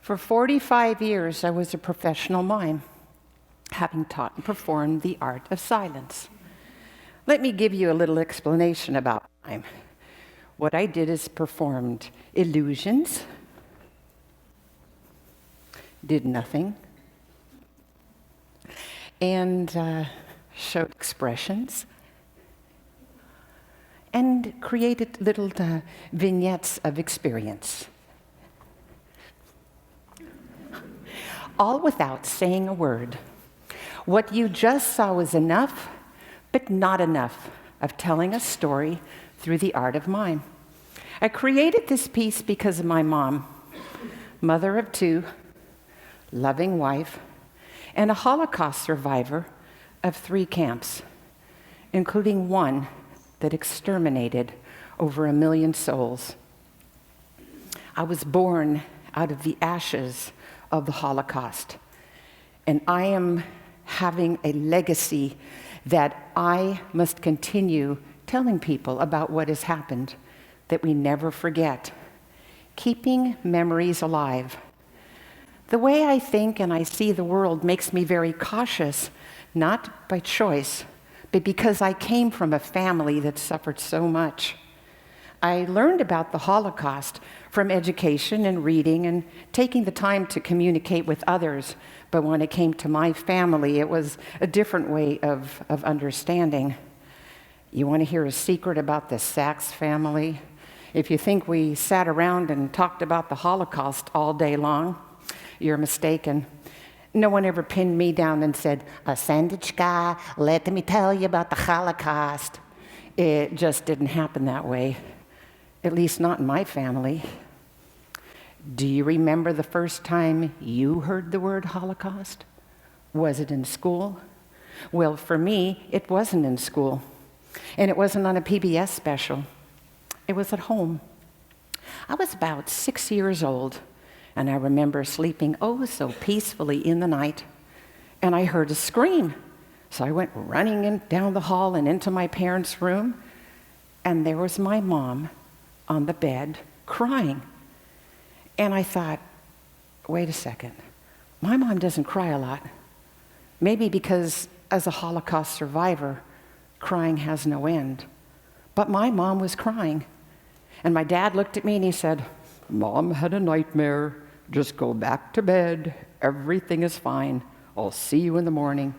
For 45 years, I was a professional mime, having taught and performed the art of silence. Let me give you a little explanation about mime. What I did is performed illusions, did nothing, and showed expressions, and created little vignettes of experience. All without saying a word. What you just saw was enough, but not enough of telling a story through the art of mime. I created this piece because of my mom, mother of two, loving wife, and a Holocaust survivor of 3 camps, including one that exterminated over 1 million souls. I was born out of the ashes of the Holocaust, and I am having a legacy that I must continue telling people about what has happened, that we never forget, keeping memories alive. The way I think and I see the world makes me very cautious, not by choice, but because I came from a family that suffered so much. I learned about the Holocaust from education and reading and taking the time to communicate with others. But when it came to my family, it was a different way of understanding. You want to hear a secret about the Sachs family? If you think we sat around and talked about the Holocaust all day long, you're mistaken. No one ever pinned me down and said, Sandra, let me tell you about the Holocaust. It just didn't happen that way. At least not in my family. Do you remember the first time you heard the word Holocaust? Was it in school? Well, for me, it wasn't in school. And it wasn't on a PBS special. It was at home. I was about 6 years old, and I remember sleeping oh so peacefully in the night, and I heard a scream. So I went running down the hall and into my parents' room, and there was my mom on the bed crying. And I thought, wait a second, my mom doesn't cry a lot. Maybe because as a Holocaust survivor, crying has no end. But my mom was crying. And my dad looked at me and he said, Mom had a nightmare. Just go back to bed. Everything is fine. I'll see you in the morning.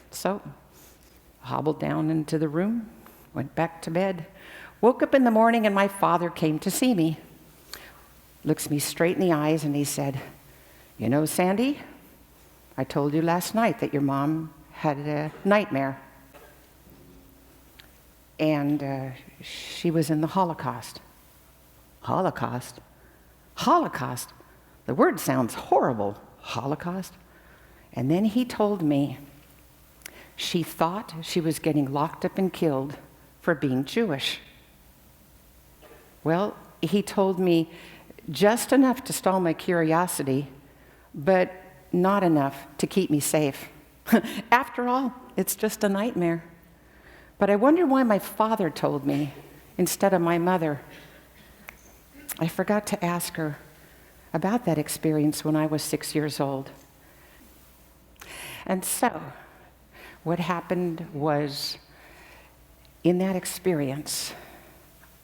So, hobbled down into the room, went back to bed. Woke up in the morning and my father came to see me. Looks me straight in the eyes and he said, you know, Sandy, I told you last night that your mom had a nightmare. And she was in the Holocaust. Holocaust? Holocaust? The word sounds horrible. Holocaust? And then he told me she thought she was getting locked up and killed for being Jewish. Well, he told me just enough to stall my curiosity, but not enough to keep me safe. After all, it's just a nightmare. But I wonder why my father told me instead of my mother. I forgot to ask her about that experience when I was 6 years old. And so, what happened was, in that experience,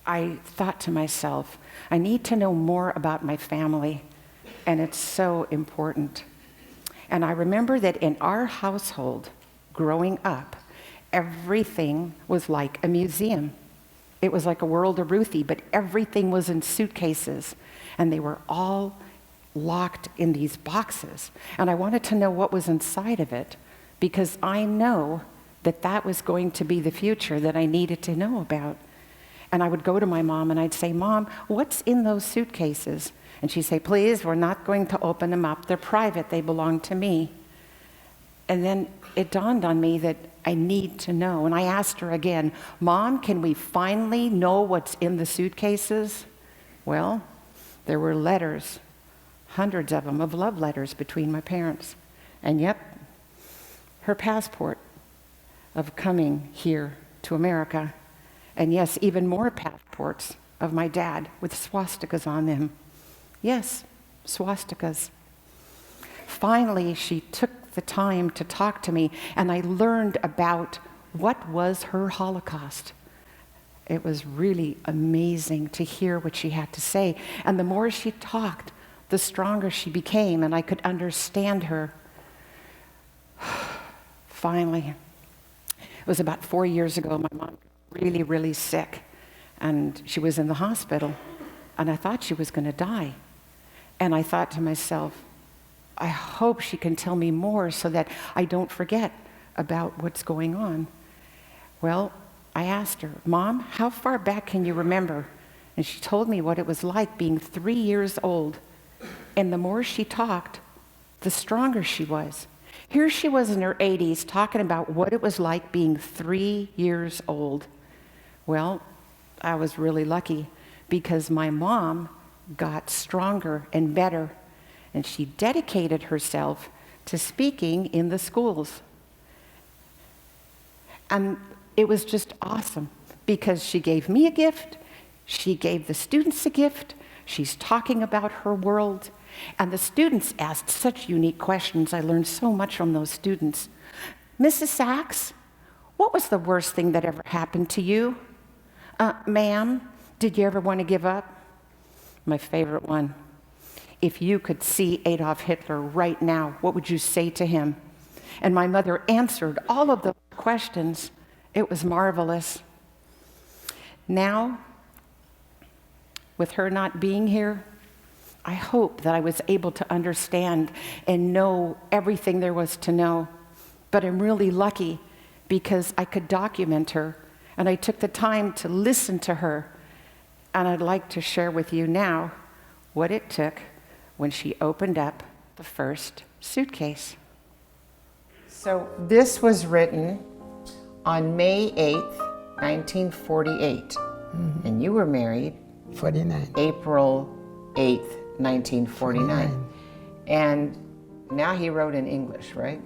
I thought to myself, I need to know more about my family, and it's so important. And I remember that in our household, growing up, everything was like a museum. It was like a World of Ruthie, but everything was in suitcases, and they were all locked in these boxes. And I wanted to know what was inside of it, because I know that that was going to be the future that I needed to know about. And I would go to my mom and I'd say, Mom, what's in those suitcases? And she'd say, please, we're not going to open them up. They're private. They belong to me. And then it dawned on me that I need to know. And I asked her again, Mom, can we finally know what's in the suitcases? Well, there were letters, hundreds of them, of love letters between my parents. And yep, her passport of coming here to America. And yes, even more passports of my dad with swastikas on them. Yes, swastikas. Finally, she took the time to talk to me, and I learned about what was her Holocaust. It was really amazing to hear what she had to say. And the more she talked, the stronger she became, and I could understand her. Finally, it was about 4 years ago, my mom got really, really sick, and she was in the hospital, and I thought she was going to die. And I thought to myself, I hope she can tell me more so that I don't forget about what's going on. Well, I asked her, Mom, how far back can you remember? And she told me what it was like being 3 years old. And the more she talked, the stronger she was. Here she was in her 80s talking about what it was like being 3 years old. Well, I was really lucky because my mom got stronger and better, and she dedicated herself to speaking in the schools. And it was just awesome because she gave me a gift, she gave the students a gift, she's talking about her world, and the students asked such unique questions. I learned so much from those students. Mrs. Sachs, what was the worst thing that ever happened to you? Ma'am, did you ever want to give up? My favorite one. If you could see Adolf Hitler right now, what would you say to him? And my mother answered all of the questions. It was marvelous. Now, with her not being here, I hope that I was able to understand and know everything there was to know. But I'm really lucky because I could document her, and I took the time to listen to her. And I'd like to share with you now what it took when she opened up the first suitcase. So this was written on May 8th, 1948. Mm-hmm. And you were married 49. April 8th, 1949. 49. And now he wrote in English, right?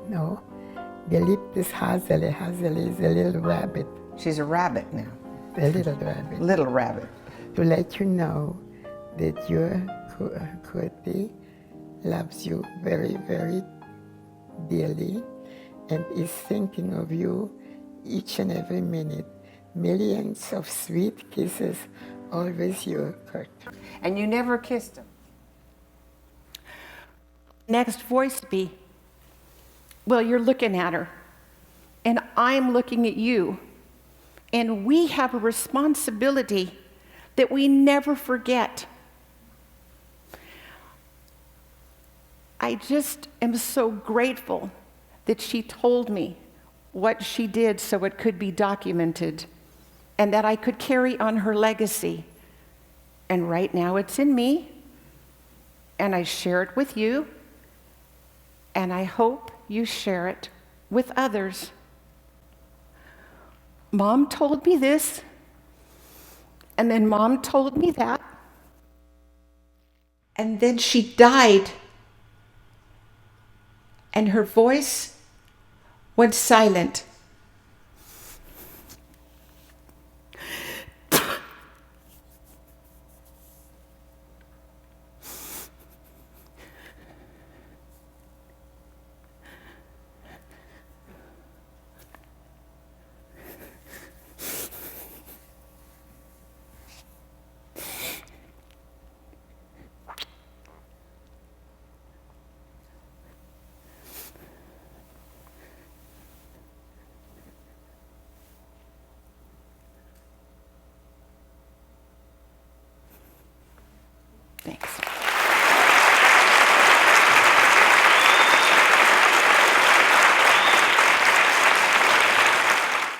No, the lip is Hazeli. Hazeli is a little rabbit. She's a rabbit now. A little rabbit. Little rabbit. To let you know that your Kurti loves you very, very dearly and is thinking of you each and every minute. Millions of sweet kisses, always your Kurt. And you never kissed him? Next voice be, well, you're looking at her, and I'm looking at you, and we have a responsibility that we never forget. I just am so grateful that she told me what she did so it could be documented and that I could carry on her legacy. And right now it's in me, and I share it with you, and I hope you share it with others. Mom told me this, and then Mom told me that, and then she died, and her voice went silent.